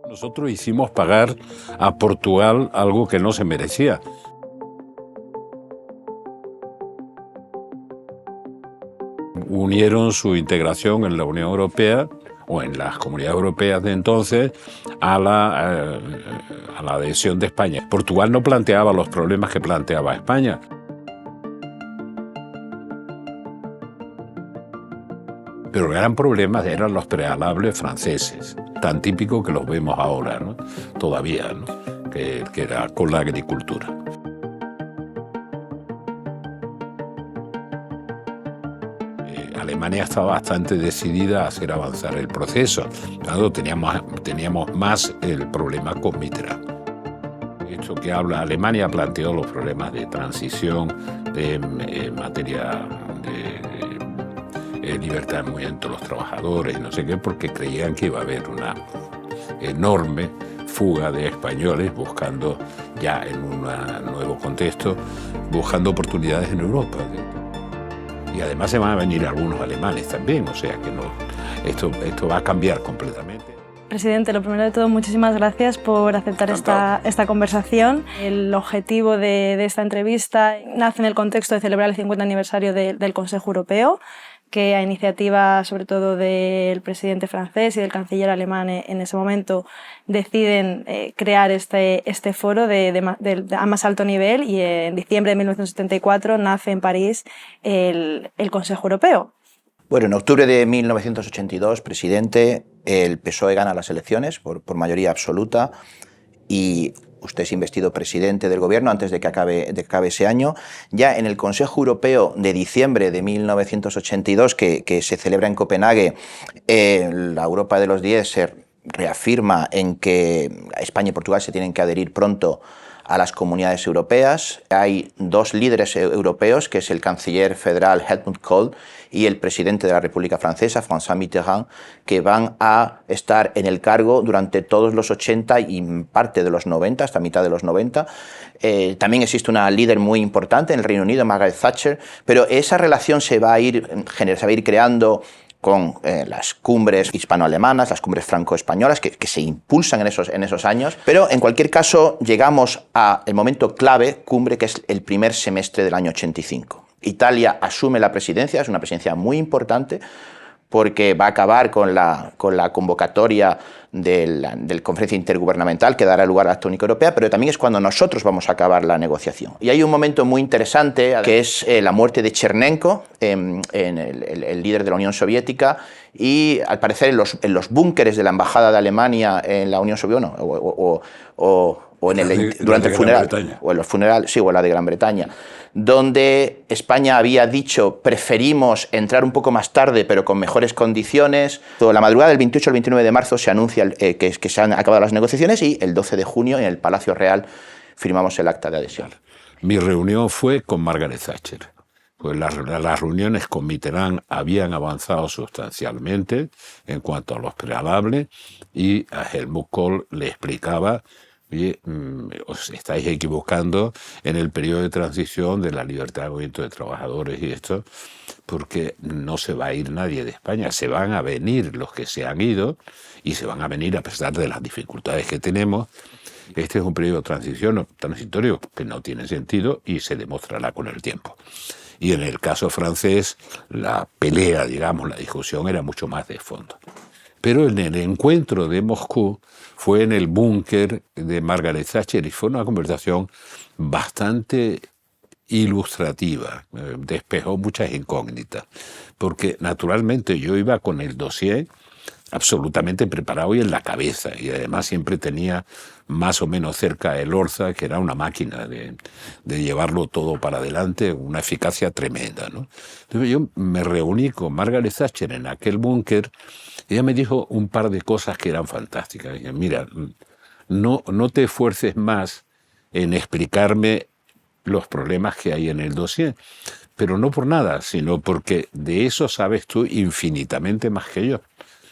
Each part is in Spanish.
Nosotros hicimos pagar a Portugal algo que no se merecía. Unieron su integración en la Unión Europea o en las comunidades europeas de entonces a la adhesión de España. Portugal no planteaba los problemas que planteaba España. Pero el gran problema eran los prealables franceses, tan típicos que los vemos ahora, ¿no? Todavía, ¿no? que era con la agricultura. Alemania estaba bastante decidida a hacer avanzar el proceso. Claro, teníamos más el problema con Mitterrand. Esto que habla, Alemania planteó los problemas de transición, de materia de libertad de movimiento de los trabajadores, no sé qué, porque creían que iba a haber una enorme fuga de españoles buscando, ya en un nuevo contexto, buscando oportunidades en Europa. Y además se van a venir algunos alemanes también, o sea que no, esto va a cambiar completamente. Presidente, lo primero de todo, muchísimas gracias por aceptar esta conversación. El objetivo de esta entrevista nace en el contexto de celebrar el 50 aniversario del Consejo Europeo, que a iniciativa sobre todo del presidente francés y del canciller alemán en ese momento deciden crear este foro a más alto nivel, y en diciembre de 1974 nace en París el Consejo Europeo. Bueno, en octubre de 1982, presidente, el PSOE gana las elecciones por mayoría absoluta y usted es investido presidente del gobierno antes de que acabe ese año. Ya en el Consejo Europeo de diciembre de 1982, que se celebra en Copenhague, la Europa de los 10 se reafirma en que España y Portugal se tienen que adherir pronto a las comunidades europeas. Hay dos líderes europeos, que es el canciller federal Helmut Kohl y el presidente de la República Francesa, François Mitterrand, que van a estar en el cargo durante todos los 80 y parte de los 90, hasta mitad de los 90. También existe una líder muy importante en el Reino Unido, Margaret Thatcher, pero esa relación se va a ir creando con las cumbres hispano-alemanas, las cumbres franco-españolas, que se impulsan en esos años. Pero en cualquier caso llegamos al momento clave, cumbre, que es el primer semestre del año 85. Italia asume la presidencia, es una presidencia muy importante, porque va a acabar con la convocatoria del Conferencia Intergubernamental que dará lugar a la Acta Única Europea, pero también es cuando nosotros vamos a acabar la negociación. Y hay un momento muy interesante, que es la muerte de Chernenko, el líder de la Unión Soviética, y al parecer en los búnkeres de la Embajada de Alemania en la Unión Soviética, durante el funeral, o en los funerales, sí, o en la de Gran Bretaña, donde España había dicho preferimos entrar un poco más tarde pero con mejores condiciones. La madrugada del 28 al 29 de marzo se anuncia que se han acabado las negociaciones, y el 12 de junio en el Palacio Real firmamos el acta de adhesión. Mi reunión fue con Margaret Thatcher. Pues las reuniones con Mitterrand habían avanzado sustancialmente en cuanto a los prealables, y a Helmut Kohl le explicaba: oye, os estáis equivocando en el periodo de transición de la libertad de movimiento de trabajadores y esto, porque no se va a ir nadie de España, se van a venir los que se han ido, y se van a venir a pesar de las dificultades que tenemos. Este es un periodo de transición transitorio que no tiene sentido y se demostrará con el tiempo. Y en el caso francés, la pelea, digamos, la discusión era mucho más de fondo. Pero en el encuentro de Moscú fue en el búnker de Margaret Thatcher, y fue una conversación bastante ilustrativa, despejó muchas incógnitas, porque naturalmente yo iba con el dossier absolutamente preparado y en la cabeza, y además siempre tenía más o menos cerca el Orza, que era una máquina de llevarlo todo para adelante, una eficacia tremenda, ¿no? Entonces yo me reuní con Margaret Thatcher en aquel búnker. Ella me dijo un par de cosas que eran fantásticas. Dije: mira, no te esfuerces más en explicarme los problemas que hay en el dossier, pero no por nada, sino porque de eso sabes tú infinitamente más que yo.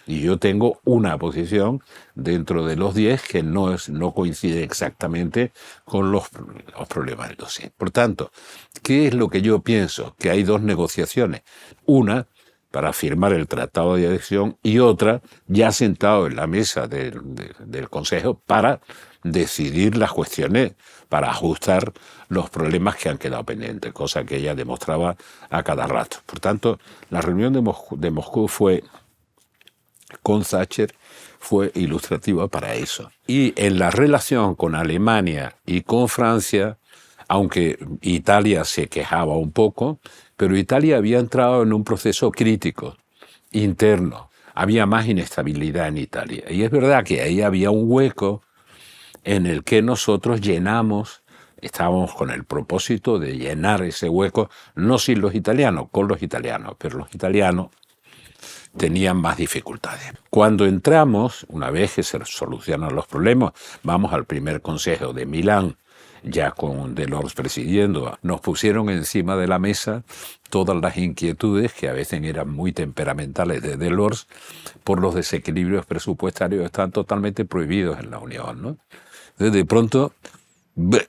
Y yo tengo una posición dentro de los 10 que no coincide exactamente con los problemas del dossier. Por tanto, ¿qué es lo que yo pienso? Que hay dos negociaciones. Una, para firmar el tratado de adhesión y otra ya sentado en la mesa del Consejo para decidir las cuestiones, para ajustar los problemas que han quedado pendientes, cosa que ella demostraba a cada rato. Por tanto, la reunión de Moscú con Thatcher fue ilustrativa para eso. Y en la relación con Alemania y con Francia, aunque Italia se quejaba un poco, pero Italia había entrado en un proceso crítico, interno. Había más inestabilidad en Italia. Y es verdad que ahí había un hueco en el que nosotros llenamos, estábamos con el propósito de llenar ese hueco, no sin los italianos, con los italianos, pero los italianos tenían más dificultades. Cuando entramos, una vez que se solucionan los problemas, vamos al primer consejo de Milán, ya con Delors presidiendo, nos pusieron encima de la mesa todas las inquietudes que a veces eran muy temperamentales de Delors por los desequilibrios presupuestarios que están totalmente prohibidos en la Unión, ¿no? Entonces, de pronto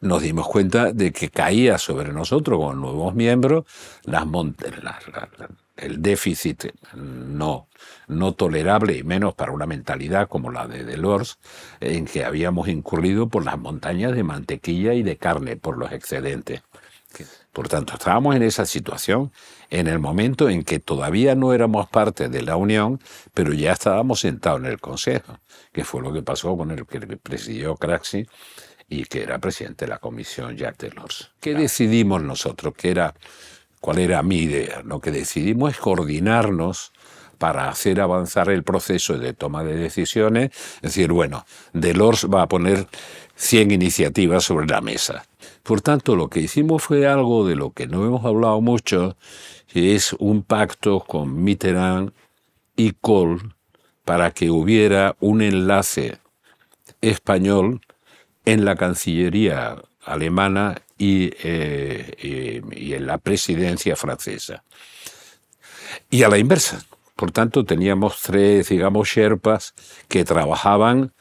nos dimos cuenta de que caía sobre nosotros como nuevos miembros el déficit no tolerable, y menos para una mentalidad como la de Delors, en que habíamos incurrido por las montañas de mantequilla y de carne, por los excedentes. Por tanto, estábamos en esa situación en el momento en que todavía no éramos parte de la Unión, pero ya estábamos sentados en el Consejo, que fue lo que pasó con el que presidió Craxi y que era presidente de la Comisión, Jacques Delors. ¿Qué decidimos nosotros? ¿Cuál era mi idea? Lo que decidimos es coordinarnos para hacer avanzar el proceso de toma de decisiones. Es decir, bueno, Delors va a poner 100 iniciativas sobre la mesa. Por tanto, lo que hicimos fue algo de lo que no hemos hablado mucho, que es un pacto con Mitterrand y Kohl para que hubiera un enlace español en la Cancillería alemana y en la presidencia francesa. Y a la inversa. Por tanto, teníamos 3, sherpas que trabajaban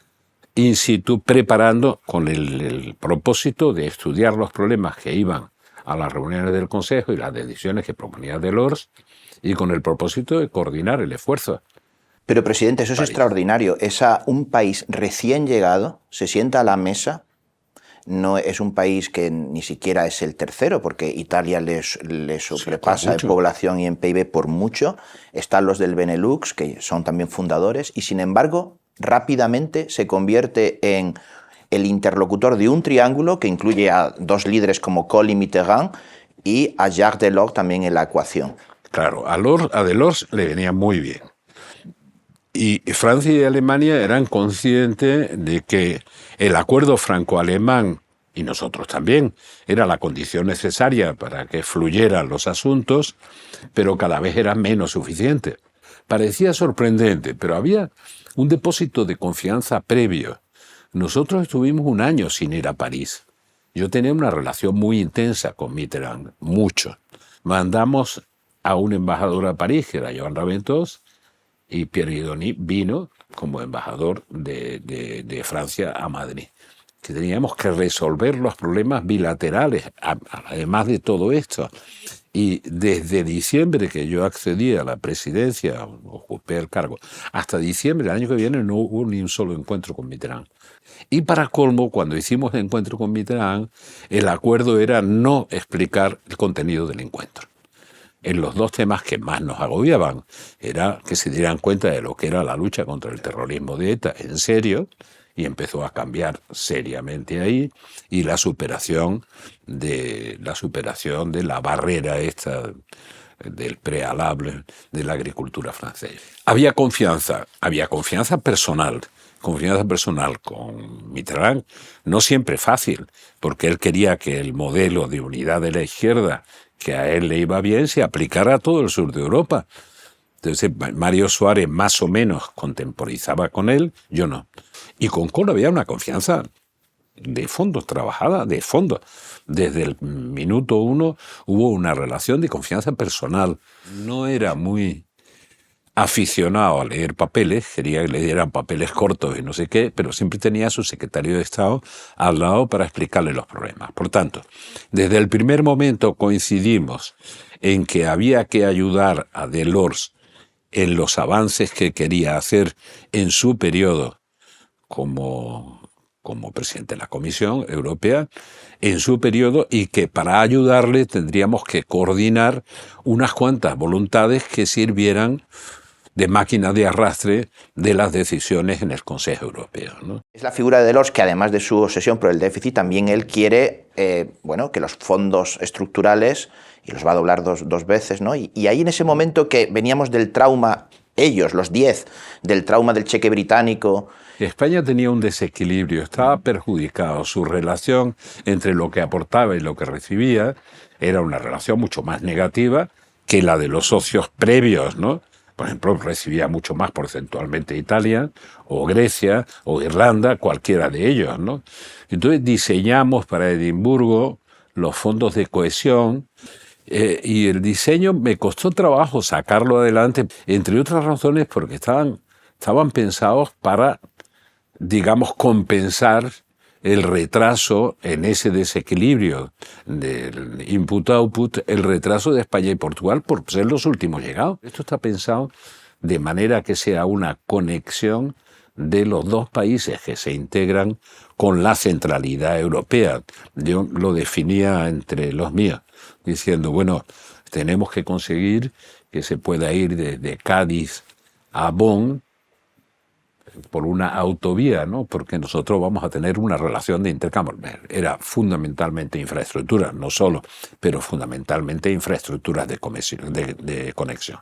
in situ preparando con el propósito de estudiar los problemas que iban a las reuniones del Consejo y las decisiones que proponía Delors y con el propósito de coordinar el esfuerzo. Pero, presidente, eso es extraordinario. Un país recién llegado se sienta a la mesa. No es un país que ni siquiera es el tercero, porque Italia les sobrepasa en población y en PIB por mucho. Están los del Benelux, que son también fundadores, y sin embargo, rápidamente se convierte en el interlocutor de un triángulo que incluye a 2 líderes como Kohl y Mitterrand y a Jacques Delors también en la ecuación. Claro, a Delors le venía muy bien. Y Francia y Alemania eran conscientes de que el acuerdo franco-alemán, y nosotros también, era la condición necesaria para que fluyeran los asuntos, pero cada vez era menos suficiente. Parecía sorprendente, pero había un depósito de confianza previo. Nosotros estuvimos 1 año sin ir a París. Yo tenía una relación muy intensa con Mitterrand, mucho. Mandamos a un embajador a París, que era Joan Raventós, y Pierre Guidoni vino como embajador de Francia a Madrid. Que teníamos que resolver los problemas bilaterales, además de todo esto. Y desde diciembre que yo accedí a la presidencia, ocupé el cargo, hasta diciembre del año que viene no hubo ni un solo encuentro con Mitterrand. Y para colmo, cuando hicimos el encuentro con Mitterrand, el acuerdo era no explicar el contenido del encuentro. En los 2 temas que más nos agobiaban, era que se dieran cuenta de lo que era la lucha contra el terrorismo de ETA en serio, y empezó a cambiar seriamente ahí, y la superación de la barrera esta del prealable de la agricultura francesa. Había confianza personal con Mitterrand, no siempre fácil, porque él quería que el modelo de unidad de la izquierda, que a él le iba bien, se aplicara a todo el sur de Europa. Entonces Mario Suárez más o menos contemporizaba con él, yo no. Y con Kohl había una confianza de fondo, trabajada de fondo. Desde el minuto 1 hubo una relación de confianza personal. No era muy aficionado a leer papeles, quería que le dieran papeles cortos y no sé qué, pero siempre tenía a su secretario de Estado al lado para explicarle los problemas. Por tanto, desde el primer momento coincidimos en que había que ayudar a Delors en los avances que quería hacer en su periodo como presidente de la Comisión Europea, en su periodo, y que para ayudarle tendríamos que coordinar unas cuantas voluntades que sirvieran de máquina de arrastre de las decisiones en el Consejo Europeo, ¿no? Es la figura de Delors que, además de su obsesión por el déficit, también él quiere que los fondos estructurales, y los va a doblar dos veces, ¿no? Y ahí, en ese momento que veníamos del trauma, ellos, los 10, del trauma del cheque británico. España tenía un desequilibrio, estaba perjudicado. Su relación entre lo que aportaba y lo que recibía era una relación mucho más negativa que la de los socios previos, ¿no? Por ejemplo, recibía mucho más porcentualmente Italia, o Grecia, o Irlanda, cualquiera de ellos, ¿no? Entonces diseñamos para Edimburgo los fondos de cohesión, y el diseño me costó trabajo sacarlo adelante, entre otras razones porque estaban pensados para, digamos, compensar el retraso en ese desequilibrio del input-output, el retraso de España y Portugal por ser los últimos llegados. Esto está pensado de manera que sea una conexión de los dos países que se integran con la centralidad europea. Yo lo definía entre los míos, diciendo, bueno, tenemos que conseguir que se pueda ir desde Cádiz a Bonn por una autovía, ¿no? Porque nosotros vamos a tener una relación de intercambio. Era fundamentalmente infraestructura, no solo, pero fundamentalmente infraestructuras de conexión.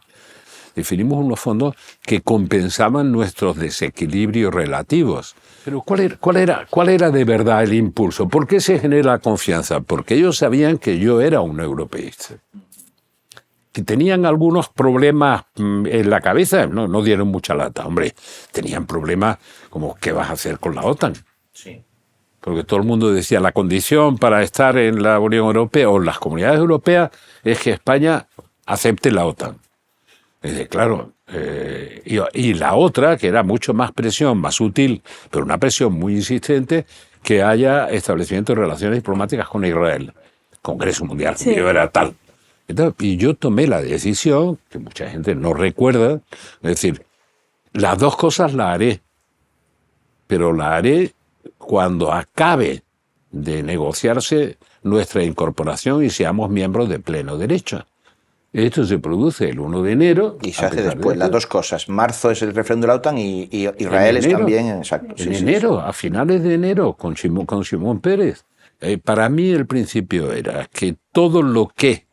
Definimos unos fondos que compensaban nuestros desequilibrios relativos. Pero ¿cuál era de verdad el impulso? ¿Por qué se genera confianza? Porque ellos sabían que yo era un europeísta. Que tenían algunos problemas en la cabeza, no dieron mucha lata, hombre. Tenían problemas como, ¿qué vas a hacer con la OTAN? Sí. Porque todo el mundo decía, la condición para estar en la Unión Europea o en las comunidades europeas es que España acepte la OTAN. Claro, y la otra, que era mucho más presión, más sutil, pero una presión muy insistente, que haya establecimiento de relaciones diplomáticas con Israel. Congreso Mundial, Sí. yo era tal. Y yo tomé la decisión, que mucha gente no recuerda, es decir, las dos cosas las haré, pero la haré cuando acabe de negociarse nuestra incorporación y seamos miembros de pleno derecho. Esto se produce el 1 de enero. Y se hace después, las dos cosas. Marzo es el referéndum de la OTAN y Israel es también, exacto. En enero, a finales de enero, con Simón Pérez. Para mí el principio era que todo lo que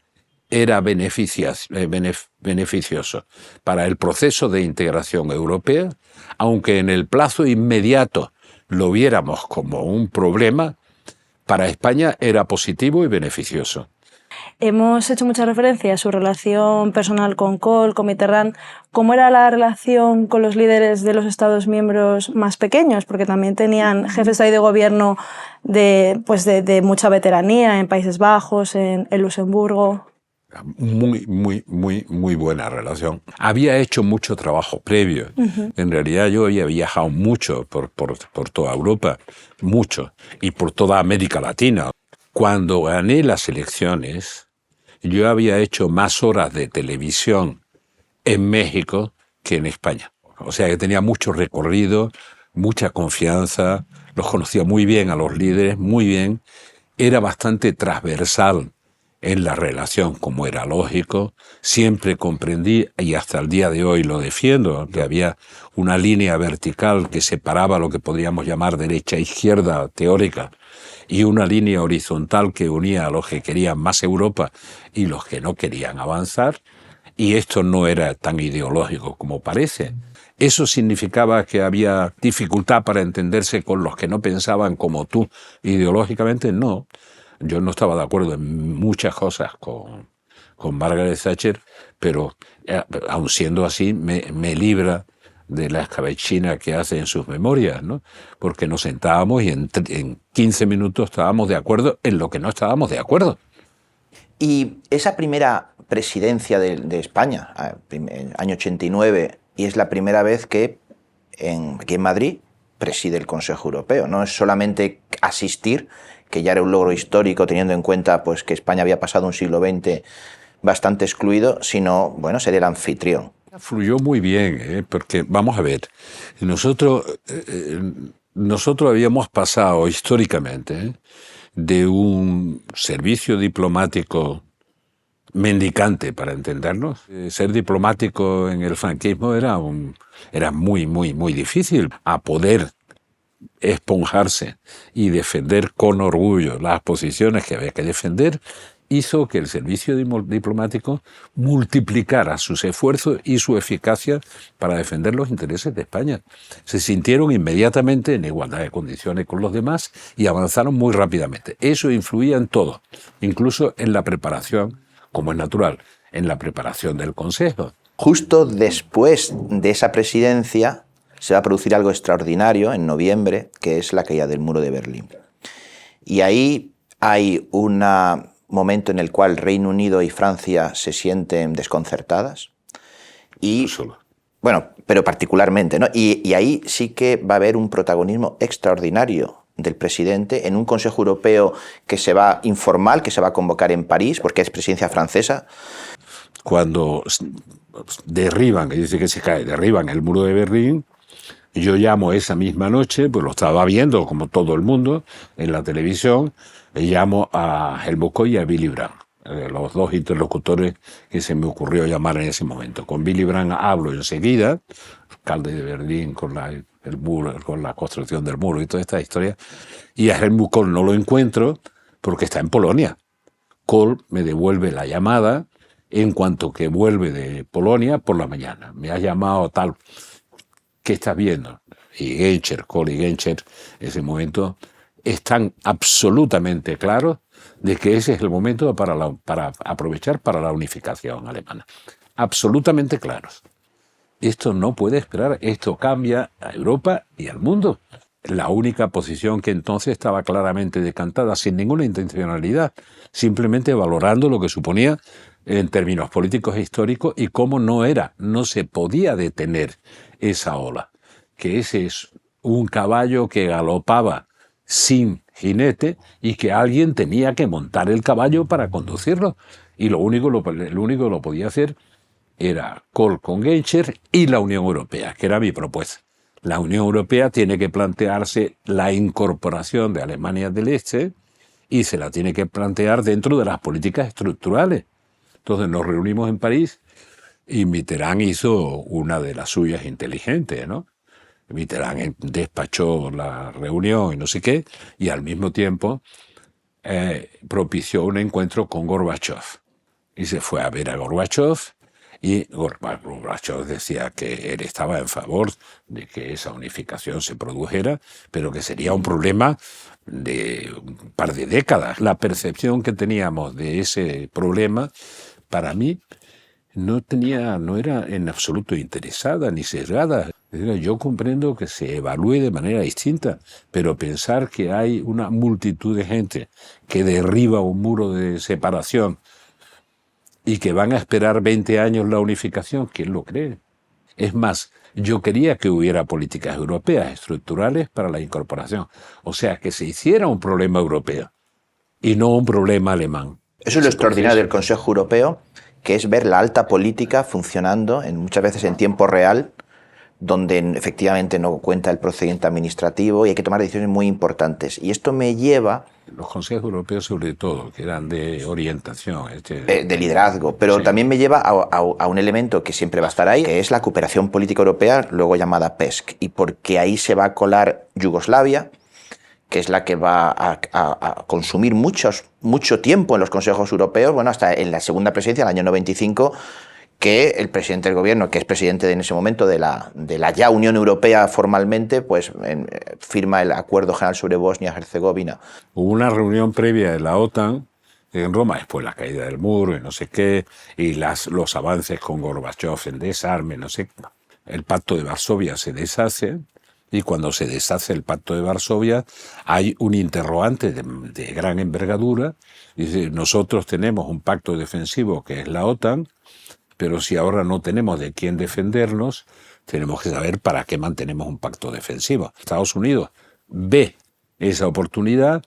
era beneficioso para el proceso de integración europea, aunque en el plazo inmediato lo viéramos como un problema, para España era positivo y beneficioso. Hemos hecho mucha referencia a su relación personal con Kohl, con Mitterrand. ¿Cómo era la relación con los líderes de los Estados miembros más pequeños? Porque también tenían jefes ahí de gobierno de mucha veteranía en Países Bajos, en Luxemburgo. Muy buena relación. Había hecho mucho trabajo previo. En realidad yo había viajado mucho por toda Europa, mucho, y por toda América Latina. Cuando gané las elecciones, yo había hecho más horas de televisión en México que en España. O sea que tenía mucho recorrido, mucha confianza, los conocía muy bien a los líderes, muy bien. Era bastante transversal en la relación, como era lógico. Siempre comprendí, y hasta el día de hoy lo defiendo, que había una línea vertical que separaba lo que podríamos llamar derecha e izquierda teórica, y una línea horizontal que unía a los que querían más Europa y los que no querían avanzar, y esto no era tan ideológico como parece. Eso significaba que había dificultad para entenderse con los que no pensaban como tú ideológicamente. No, yo no estaba de acuerdo en muchas cosas con Margaret Thatcher, pero aun siendo así me libra de la escabechina que hace en sus memorias, ¿no? Porque nos sentábamos y en 15 minutos estábamos de acuerdo en lo que no estábamos de acuerdo. Y esa primera presidencia de España, en año 89, y es la primera vez que aquí en Madrid preside el Consejo Europeo. No es solamente asistir, que ya era un logro histórico teniendo en cuenta pues, que España había pasado un siglo XX bastante excluido, sino ser el anfitrión. Fluyó muy bien, porque vamos a ver, nosotros habíamos pasado históricamente de un servicio diplomático mendicante, para entendernos. Ser diplomático en el franquismo era muy, muy, muy difícil. A poder esponjarse y defender con orgullo las posiciones que había que defender, hizo que el servicio diplomático multiplicara sus esfuerzos y su eficacia para defender los intereses de España. Se sintieron inmediatamente en igualdad de condiciones con los demás y avanzaron muy rápidamente. Eso influía en todo, incluso en la preparación, como es natural, en la preparación del Consejo. Justo después de esa presidencia se va a producir algo extraordinario en noviembre, que es la caída del muro de Berlín. Y ahí hay un momento en el cual Reino Unido y Francia se sienten desconcertadas. Y, bueno, pero particularmente, ¿no? Y ahí sí que va a haber un protagonismo extraordinario del presidente en un Consejo Europeo informal, que se va a convocar en París, porque es presidencia francesa. Cuando derriban, que dice que se cae, derriban el muro de Berlín, yo llamo esa misma noche, pues lo estaba viendo como todo el mundo en la televisión, llamo a Helmut Kohl y a Willy Brandt, los dos interlocutores que se me ocurrió llamar en ese momento. Con Willy Brandt hablo enseguida, alcalde de Berlín con el muro, con la construcción del muro y toda esta historia, y a Helmut Kohl no lo encuentro porque está en Polonia. Kohl me devuelve la llamada en cuanto que vuelve de Polonia por la mañana. Me ha llamado tal... ¿Qué estás viendo? Y Genscher, Kohl y Genscher, en ese momento, están absolutamente claros de que ese es el momento para aprovechar para la unificación alemana. Absolutamente claros. Esto no puede esperar, esto cambia a Europa y al mundo. La única posición que entonces estaba claramente decantada, sin ninguna intencionalidad, simplemente valorando lo que suponía en términos políticos e históricos y cómo no se podía detener esa ola, que ese es un caballo que galopaba sin jinete y que alguien tenía que montar el caballo para conducirlo, y lo único que lo podía hacer era Kohl con Genscher y la Unión Europea, que era mi propuesta. La Unión Europea tiene que plantearse la incorporación de Alemania del Este y se la tiene que plantear dentro de las políticas estructurales. Entonces nos reunimos en París y Mitterrand hizo una de las suyas inteligentes, ¿no? Mitterrand despachó la reunión y no sé qué, y al mismo tiempo propició un encuentro con Gorbachev. Y se fue a ver a Gorbachev, y Gorbachev decía que él estaba en favor de que esa unificación se produjera, pero que sería un problema de un par de décadas. La percepción que teníamos de ese problema, para mí, no era en absoluto interesada ni sesgada. Yo comprendo que se evalúe de manera distinta, pero pensar que hay una multitud de gente que derriba un muro de separación y que van a esperar 20 años la unificación, ¿quién lo cree? Es más, yo quería que hubiera políticas europeas estructurales para la incorporación. O sea, que se hiciera un problema europeo y no un problema alemán. Eso es lo extraordinario del Consejo Europeo, que es ver la alta política funcionando muchas veces en tiempo real, donde efectivamente no cuenta el procedimiento administrativo y hay que tomar decisiones muy importantes. Y esto me lleva... Los consejos europeos, sobre todo, que eran de orientación. De liderazgo, pero sí, también me lleva a un elemento que siempre va a estar ahí, que es la cooperación política europea, luego llamada PESC, y porque ahí se va a colar Yugoslavia, que es la que va a consumir mucho tiempo en los consejos europeos, bueno, hasta en la segunda presidencia, el año 95, que el presidente del gobierno, que es presidente en ese momento de la ya Unión Europea formalmente, pues firma el Acuerdo General sobre Bosnia-Herzegovina. Hubo una reunión previa de la OTAN en Roma, después la caída del muro y no sé qué, y los avances con Gorbachev, el desarme, no sé qué. El Pacto de Varsovia se deshace, y cuando se deshace el Pacto de Varsovia hay un interrogante de gran envergadura. Dice, nosotros tenemos un pacto defensivo que es la OTAN, pero si ahora no tenemos de quién defendernos, tenemos que saber para qué mantenemos un pacto defensivo. Estados Unidos ve esa oportunidad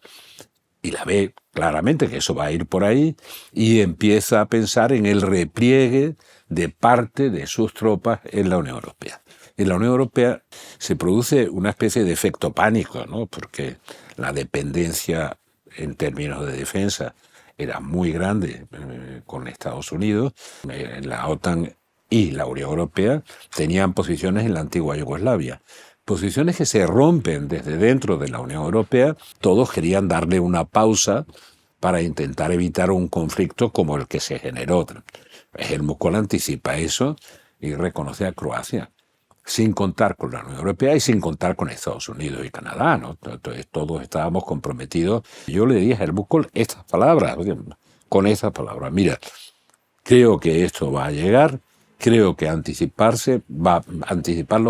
y la ve claramente que eso va a ir por ahí, y empieza a pensar en el repliegue de parte de sus tropas en la Unión Europea. En la Unión Europea se produce una especie de efecto pánico, ¿no? Porque la dependencia en términos de defensa era muy grande con Estados Unidos. La OTAN y la Unión Europea tenían posiciones en la antigua Yugoslavia. Posiciones que se rompen desde dentro de la Unión Europea. Todos querían darle una pausa para intentar evitar un conflicto como el que se generó. Helmut Kohl anticipa eso y reconoce a Croacia, sin contar con la Unión Europea y sin contar con Estados Unidos y Canadá, ¿no? Entonces todos estábamos comprometidos. Yo le dije a Helmut Kohl estas palabras, con estas palabras: mira, creo que esto va a llegar, creo que anticiparlo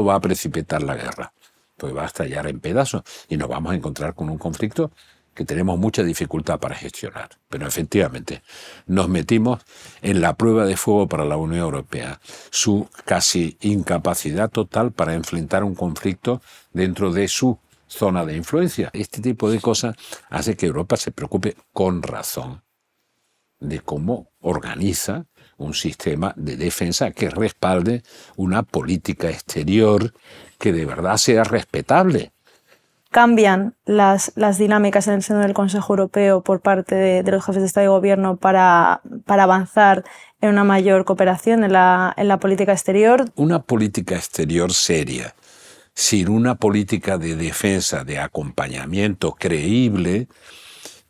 va a precipitar la guerra, pues va a estallar en pedazos y nos vamos a encontrar con un conflicto que tenemos mucha dificultad para gestionar. Pero efectivamente nos metimos en la prueba de fuego para la Unión Europea, su casi incapacidad total para enfrentar un conflicto dentro de su zona de influencia. Este tipo de cosas hace que Europa se preocupe con razón de cómo organiza un sistema de defensa que respalde una política exterior que de verdad sea respetable. ¿Cambian las dinámicas en el seno del Consejo Europeo por parte de los jefes de Estado y Gobierno para avanzar en una mayor cooperación en la política exterior? Una política exterior seria, sin una política de defensa, de acompañamiento creíble,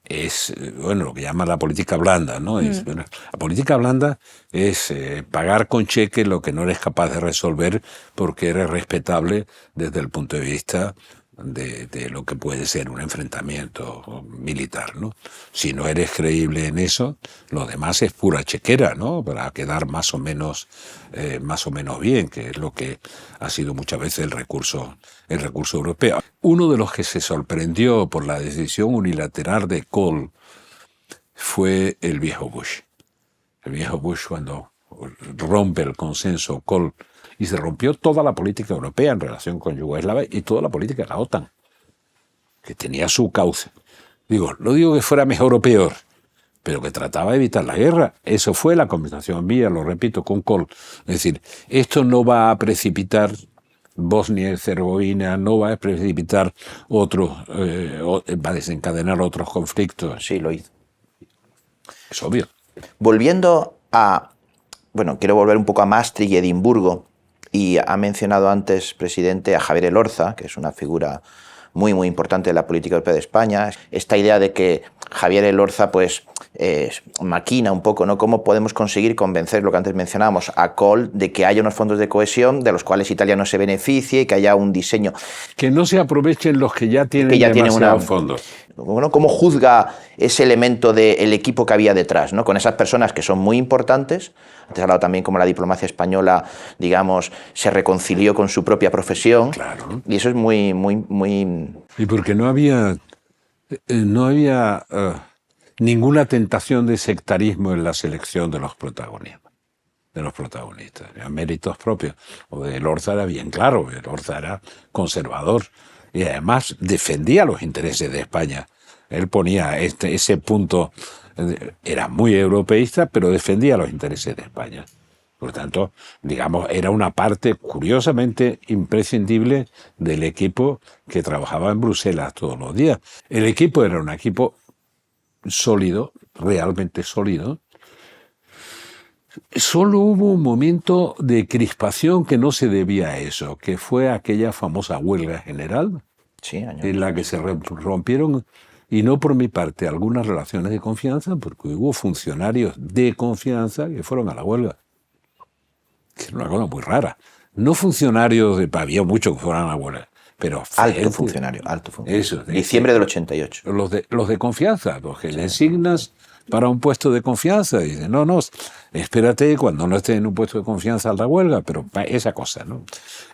es lo que llaman la política blanda, ¿no? La política blanda es pagar con cheque lo que no eres capaz de resolver porque eres respetable desde el punto de vista de lo que puede ser un enfrentamiento militar, ¿no? Si no eres creíble en eso, lo demás es pura chequera, ¿no? Para quedar más o menos bien, que es lo que ha sido muchas veces el recurso europeo. Uno de los que se sorprendió por la decisión unilateral de Kohl fue el viejo Bush. El viejo Bush, cuando rompe el consenso Kohl, y se rompió toda la política europea en relación con Yugoslavia y toda la política de la OTAN, que tenía su cauce. No digo que fuera mejor o peor, pero que trataba de evitar la guerra. Eso fue la conversación mía, lo repito, con Kohl. Es decir, esto no va a precipitar Bosnia y Herzegovina, no va a precipitar va a desencadenar otros conflictos. Sí, lo hizo. Es obvio. Volviendo quiero volver un poco a Maastricht y Edimburgo, y ha mencionado antes, presidente, a Javier Elorza, que es una figura muy, muy importante de la política europea de España. Esta idea de que Javier Elorza maquina un poco, ¿no? Cómo podemos conseguir convencer, lo que antes mencionábamos, a Kohl de que haya unos fondos de cohesión de los cuales Italia no se beneficie y que haya un diseño. Que no se aprovechen los que ya tienen demasiados fondos. Bueno, ¿cómo juzga ese elemento del equipo que había detrás, ¿no? Con esas personas que son muy importantes? Antes he hablado también cómo la diplomacia española, digamos, se reconcilió con su propia profesión. Claro. Y eso es muy, muy, muy... Y porque no había ninguna tentación de sectarismo en la selección de los protagonistas. Méritos propios. O de Elorza era bien claro, Elorza era conservador y además defendía los intereses de España. Él ponía ese punto, era muy europeísta, pero defendía los intereses de España. Por tanto, digamos, era una parte curiosamente imprescindible del equipo que trabajaba en Bruselas todos los días. El equipo era un equipo sólido, realmente sólido. Solo hubo un momento de crispación que no se debía a eso, que fue aquella famosa huelga general, en la que se rompieron, y no por mi parte, algunas relaciones de confianza, porque hubo funcionarios de confianza que fueron a la huelga. Que es una cosa muy rara. No funcionarios había muchos que fueron a la huelga, pero... Alto funcionario. Eso. Diciembre del 88. Los de confianza, los que le asignas para un puesto de confianza. Dicen, no, espérate cuando no estés en un puesto de confianza a la huelga, pero esa cosa, ¿no?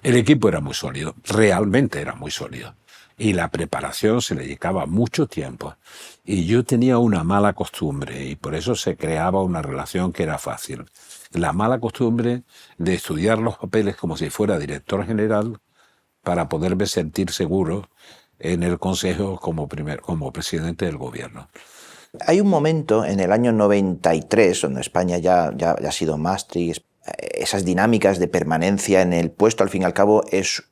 El equipo era muy sólido, realmente era muy sólido. Y la preparación se le dedicaba mucho tiempo. Y yo tenía una mala costumbre, y por eso se creaba una relación que era fácil. La mala costumbre de estudiar los papeles como si fuera director general para poderme sentir seguro en el Consejo como presidente del gobierno. Hay un momento en el año 93, donde España ya ha sido Maastricht, esas dinámicas de permanencia en el puesto, al fin y al cabo, es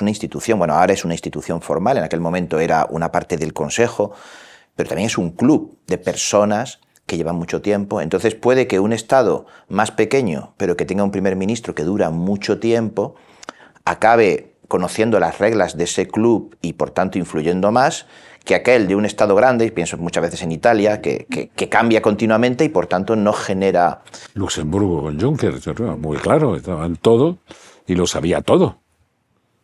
una institución. Bueno, ahora es una institución formal, en aquel momento era una parte del Consejo, pero también es un club de personas que llevan mucho tiempo. Entonces puede que un Estado más pequeño, pero que tenga un primer ministro que dura mucho tiempo, acabe conociendo las reglas de ese club y por tanto influyendo más que aquel de un Estado grande, y pienso muchas veces en Italia, que cambia continuamente y por tanto no genera... Luxemburgo con Juncker, muy claro, estaban todo y lo sabía todo.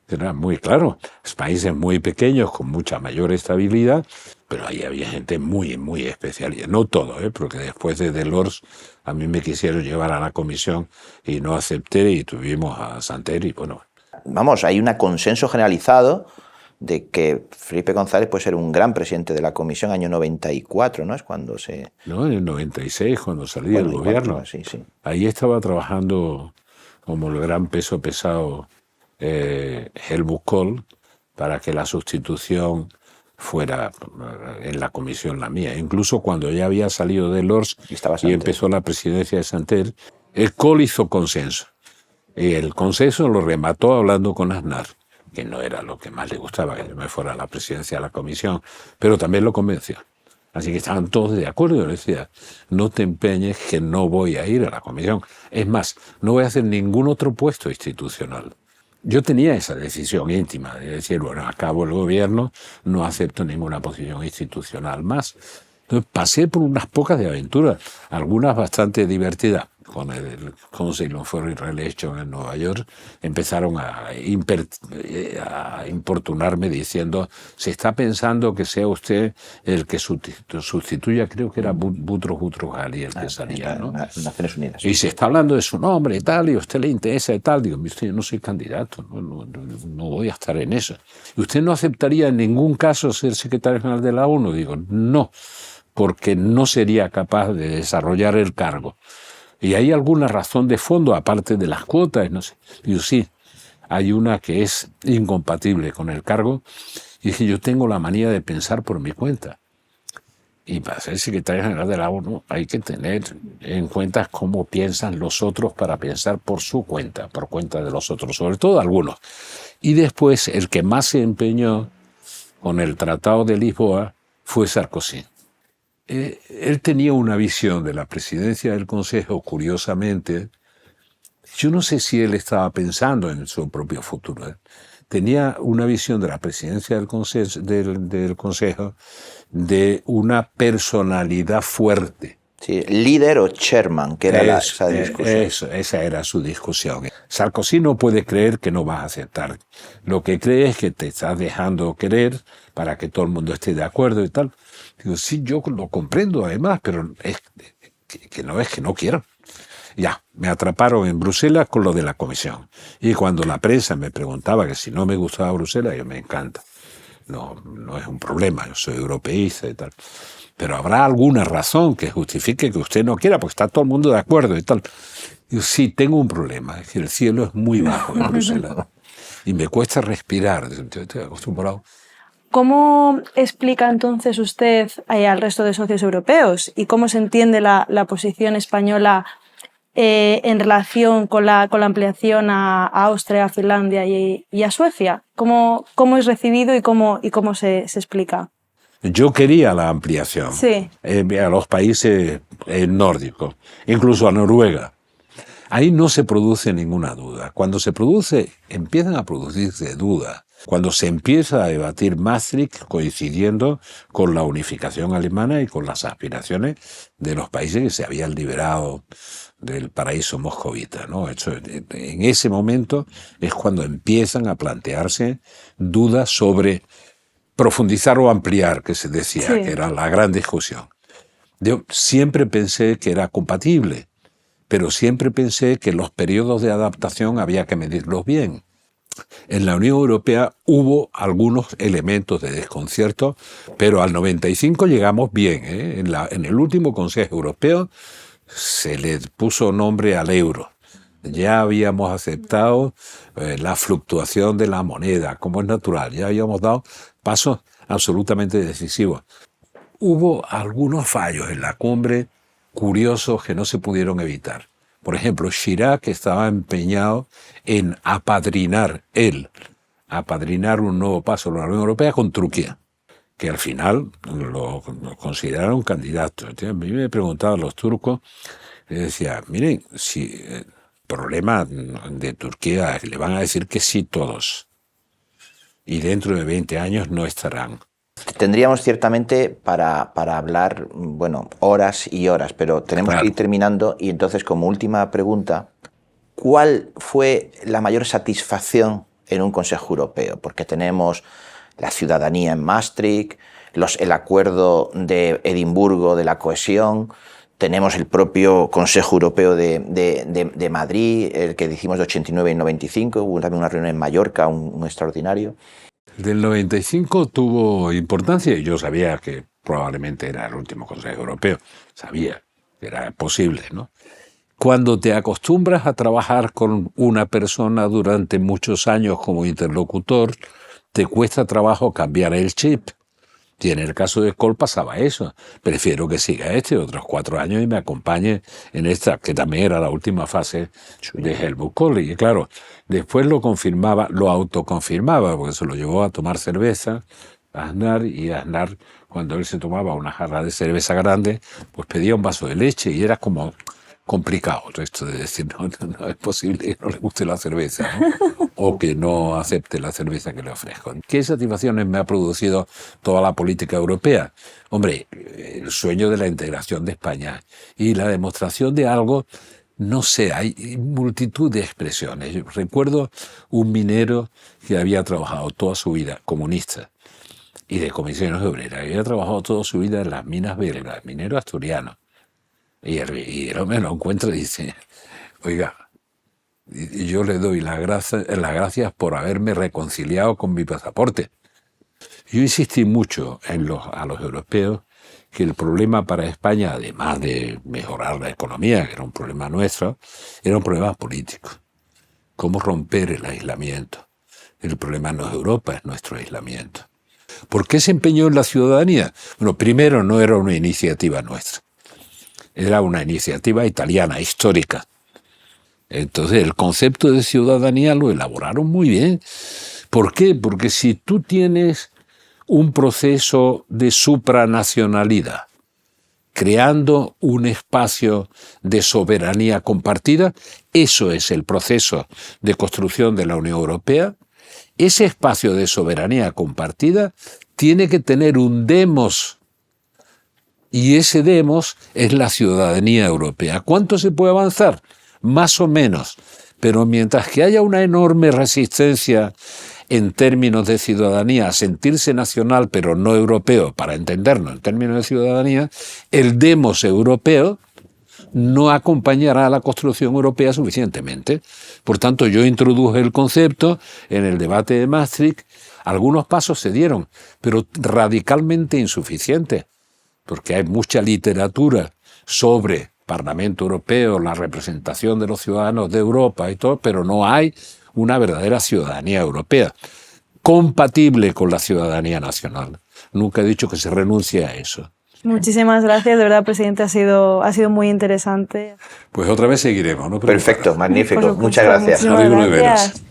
Era muy claro. Países muy pequeños con mucha mayor estabilidad, pero ahí había gente muy, muy especial. No todo, porque después de Delors a mí me quisieron llevar a la comisión y no acepté y tuvimos a Santer y bueno... Vamos, hay un consenso generalizado de que Felipe González puede ser un gran presidente de la comisión, año 94, ¿no? Es cuando se... No, en el 96, cuando salí del gobierno. Sí, sí. Ahí estaba trabajando como el gran peso pesado Helmut Kohl para que la sustitución fuera en la comisión la mía. Incluso cuando ya había salido Delors y empezó la presidencia de Santer, el Kohl hizo consenso. Y el consenso lo remató hablando con Aznar, que no era lo que más le gustaba, que yo me fuera a la presidencia de la comisión, pero también lo convenció. Así que estaban todos de acuerdo. Yo le decía, no te empeñes que no voy a ir a la comisión. Es más, no voy a hacer ningún otro puesto institucional. Yo tenía esa decisión íntima de decir, bueno, acabo el gobierno, no acepto ninguna posición institucional más. Entonces pasé por unas pocas de aventuras, algunas bastante divertidas. Con el Council on Foreign Relations en Nueva York, empezaron a importunarme diciendo, se está pensando que sea usted el que sustituya, creo que era Boutros Ghali el que salía, ¿no? Naciones Unidas. Y se está hablando de su nombre y tal, y a usted le interesa y tal. Digo, yo no soy candidato, no voy a estar en eso. ¿Y usted no aceptaría en ningún caso ser secretario general de la ONU? Digo, no, porque no sería capaz de desarrollar el cargo. ¿Y hay alguna razón de fondo, aparte de las cuotas? No sé. Digo, sí, hay una que es incompatible con el cargo, y dije, yo tengo la manía de pensar por mi cuenta. Y para ser secretario general de la ONU hay que tener en cuenta cómo piensan los otros para pensar por su cuenta, por cuenta de los otros, sobre todo algunos. Y después, el que más se empeñó con el Tratado de Lisboa fue Sarkozy. Él tenía una visión de la presidencia del Consejo, curiosamente. Yo no sé si él estaba pensando en su propio futuro. Tenía una visión de la presidencia del Consejo de una personalidad fuerte. Sí, líder o chairman, que era esa discusión. Esa era su discusión. Sarkozy no puede creer que no vas a aceptar. Lo que cree es que te estás dejando querer para que todo el mundo esté de acuerdo y tal. Digo, sí, yo lo comprendo además, pero es que no quiero. Ya, me atraparon en Bruselas con lo de la comisión. Y cuando la prensa me preguntaba que si no me gustaba Bruselas, yo me encanta. No es un problema, yo soy europeísta y tal. Pero habrá alguna razón que justifique que usted no quiera, porque está todo el mundo de acuerdo y tal. Digo, sí, tengo un problema, es que el cielo es muy bajo en Bruselas y me cuesta respirar, yo estoy acostumbrado. ¿Cómo explica entonces usted al resto de socios europeos y cómo se entiende la posición española en relación con la ampliación a Austria, a Finlandia y a Suecia? ¿Cómo es recibido y cómo se explica? Yo quería la ampliación a los países nórdicos, incluso a Noruega. Ahí no se produce ninguna duda. Cuando se produce, empiezan a producirse dudas. Cuando se empieza a debatir Maastricht coincidiendo con la unificación alemana y con las aspiraciones de los países que se habían liberado del paraíso moscovita, ¿no? En ese momento es cuando empiezan a plantearse dudas sobre profundizar o ampliar, que se decía, que era la gran discusión. Yo siempre pensé que era compatible, pero siempre pensé que los periodos de adaptación había que medirlos bien. En la Unión Europea hubo algunos elementos de desconcierto, pero al 95 llegamos bien. En el último Consejo Europeo se le puso nombre al euro. ya habíamos aceptado la fluctuación de la moneda, como es natural, ya habíamos dado pasos absolutamente decisivos. Hubo algunos fallos en la cumbre curiosos que no se pudieron evitar. Por ejemplo, Chirac estaba empeñado en apadrinar un nuevo paso de la Unión Europea con Turquía, que al final lo consideraron candidato. A mí me preguntaban los turcos, les decía, miren, si el problema de Turquía es que le van a decir que sí todos, y dentro de 20 años no estarán. Tendríamos ciertamente para hablar, bueno, horas y horas, pero tenemos que ir terminando. Y entonces, como última pregunta, ¿cuál fue la mayor satisfacción en un Consejo Europeo? Porque tenemos la ciudadanía en Maastricht, el acuerdo de Edimburgo de la cohesión, tenemos el propio Consejo Europeo de Madrid, el que dijimos de 89 y 95, hubo también una reunión en Mallorca, un extraordinario. Del 95 tuvo importancia y yo sabía que probablemente era el último Consejo Europeo. Sabía que era posible, ¿no? Cuando te acostumbras a trabajar con una persona durante muchos años como interlocutor, te cuesta trabajo cambiar el chip. Y en el caso de Kohl pasaba eso. Prefiero que siga otros 4 años y me acompañe en esta, que también era la última fase de Helmut Kohl. Y claro, después lo confirmaba, lo autoconfirmaba, porque se lo llevó a tomar cerveza a Aznar, y Aznar, cuando él se tomaba una jarra de cerveza grande, pues pedía un vaso de leche y era como complicado esto de decir, no es posible que no le guste la cerveza, ¿no? O que no acepte la cerveza que le ofrezco. ¿Qué satisfacciones me ha producido toda la política europea? Hombre, el sueño de la integración de España y la demostración de algo, no sé, hay multitud de expresiones. Yo recuerdo un minero que había trabajado toda su vida, comunista, y de comisiones obreras, había trabajado toda su vida en las minas belgas, minero asturiano. Y el hombre lo encuentra y dice, oiga, yo le doy las gracias por haberme reconciliado con mi pasaporte. Yo insistí mucho a los europeos que el problema para España, además de mejorar la economía, que era un problema nuestro, era un problema político. ¿Cómo romper el aislamiento? El problema no es Europa, es nuestro aislamiento. ¿Por qué se empeñó en la ciudadanía? Bueno, primero, no era una iniciativa nuestra. Era una iniciativa italiana, histórica. Entonces, el concepto de ciudadanía lo elaboraron muy bien. ¿Por qué? Porque si tú tienes un proceso de supranacionalidad, creando un espacio de soberanía compartida, eso es el proceso de construcción de la Unión Europea. Ese espacio de soberanía compartida tiene que tener un demos, y ese demos es la ciudadanía europea. ¿Cuánto se puede avanzar? Más o menos. Pero mientras que haya una enorme resistencia en términos de ciudadanía, a sentirse nacional pero no europeo, para entendernos en términos de ciudadanía, el demos europeo no acompañará a la construcción europea suficientemente. Por tanto, yo introduje el concepto en el debate de Maastricht. Algunos pasos se dieron, pero radicalmente insuficientes, porque hay mucha literatura sobre Parlamento Europeo, la representación de los ciudadanos de Europa y todo, pero no hay una verdadera ciudadanía europea compatible con la ciudadanía nacional. Nunca he dicho que se renuncie a eso. Muchísimas gracias, de verdad, presidente, ha sido muy interesante. Pues otra vez seguiremos, ¿no? Perfecto, magnífico. Muchas gracias. Muchísimas gracias.